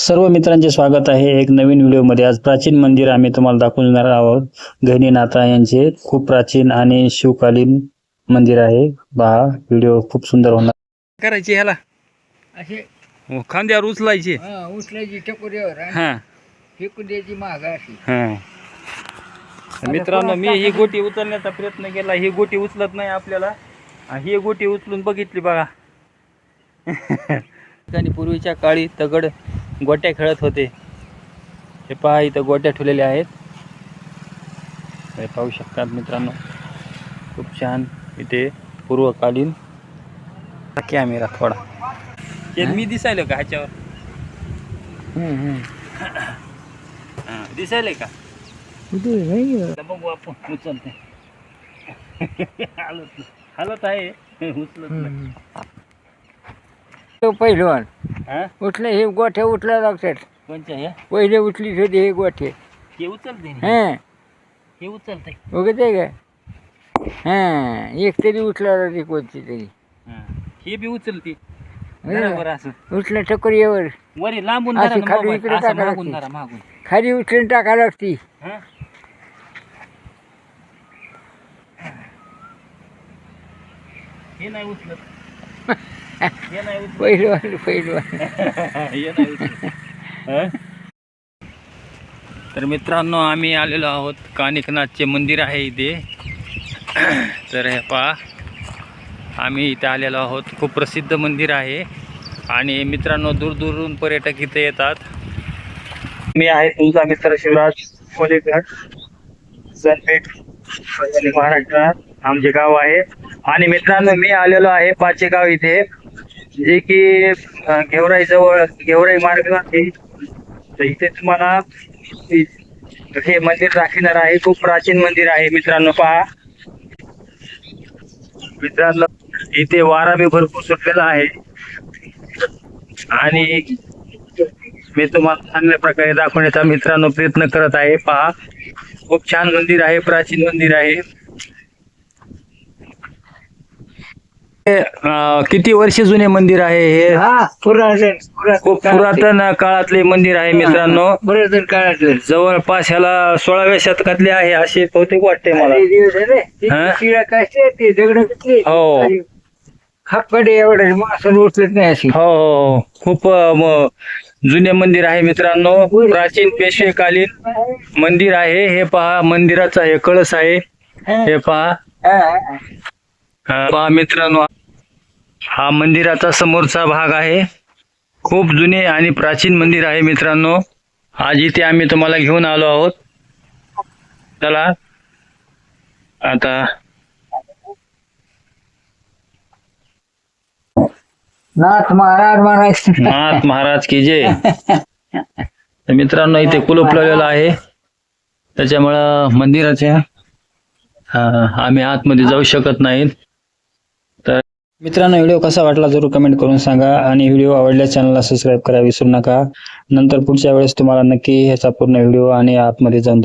सर्व मित्रांचे स्वागत आहे एक नवीन व्हिडिओमध्ये। आज प्राचीन मंदिर आम्ही तुम्हाला दाखवणार आहोत। गहिनीनाथा यांचे खूप प्राचीन आणि शिवकालीन मंदिर आहे। पहा व्हिडिओ खूप सुंदर होणार। करायची ह्याला असे खांद्यावर उचलायची उचलायची टकोरीवर हा फेकून द्यायची माग अशी। हा मित्रांनो, मी ही गोटी उचलण्याचा प्रयत्न केला, ही गोटी उचलत नाही आपल्याला। ही गोटी उचलून बघितली बघा। आणि पूर्वीच्या काळी दगड गोट्या खेळत होते। हे पहा इथं गोट्या ठेवलेल्या आहेत, हे पाहू शकतात मित्रांनो। खूप छान इथे पूर्वकालीन कॅमेरा थोडा हे मी दिसायलो का ह्याच्यावर? दिसायले का? बघू आपण उचलते। हालत आहे, उचलत नाही। तो पहिलवान हा उठले हे गोठ्या उठल्या लागतात। कोणच्या हे? पहिले उठलीच होती हे गोठे। हे उचलते ना? हा हे उचलते बघते का? हा एक तरी उठला जाते कोणती तरी। हे बी उचलते बरोबर। असं उठल्या टकोरीवर वरी लांबून धरा अशी ना खाली मोबाईल, इकडे असं टाकायला मागून लागते। धरा मागून। खाली उचलून टाका लागती। हा हे नाही उचलत, हे नाही उचलत, पहिलवान हे नाही उचलत। हा? तर मित्रांनो, आम्ही आलेलो आहोत कानिकनाथचे मंदिर आहे इथे। तर हे पहा, आम्ही इथे आलेलो आहोत। खूप प्रसिद्ध मंदिर आहे आणि मित्रांनो दूरदूरून पर्यटक इथे येतात। मी आहे तुमचा मित्र शिवराज कोलेकर, सनपेठ महाराष्ट्रात आमचे गाव आहे। आणि मित्रांनो, मी आलेलो आहे पाचेगाव इथे, जे की गेवराई जवळ गेवराई मार्ग आहे। तर इथे तुम्हाला हे मंदिर दाखवणार आहे। खूप प्राचीन मंदिर आहे मित्रांनो। पहा मित्रांनो, इथे वारा बी भरपूर सुटलेला आहे आणि मी तुम्हाला चांगल्या प्रकारे दाखवण्याचा मित्रांनो प्रयत्न करत आहे। पहा खूप छान मंदिर आहे, प्राचीन मंदिर आहे। किती वर्ष जुने मंदिर आहे हे? खूप पुरातन काळातले मंदिर आहे मित्रांनो। पुरातन काळातलं जवळपास ह्याला 16व्या शतकातले आहे असे बहुतेक वाटते मला। हा? ते दगड हो खापकडे एवढे माणसं उचलत नाही अशी। हो हो, खूप जुने मंदिर आहे मित्रांनो। प्राचीन पेशवेकालीन मंदिर आहे हे। पहा मंदिराचा हे कळस आहे, हे पहा। पहा मित्रांनो, हा मंदिराचा समोरचा भाग आहे। खूप जुने आणि प्राचीन मंदिर आहे मित्रांनो। आज इथे आम्ही तुम्हाला घेऊन आलो आहोत। चला आता नाथ महाराज महाराज नाथ महाराज की जय। तर मित्रांनो, इथे कुलूप लावलेलं आहे, त्याच्यामुळं मंदिराच्या आम्ही आतमध्ये जाऊ शकत नाहीत। तर मित्रांनो, व्हिडिओ कसा वाटला जरूर कमेंट करून सांगा आणि व्हिडिओ आवडल्यास चॅनलला सबस्क्राईब करायला विसरू नका। नंतर पुढच्या वेळेस तुम्हाला नक्की ह्याचा पूर्ण व्हिडिओ आणि आतमध्ये जाऊन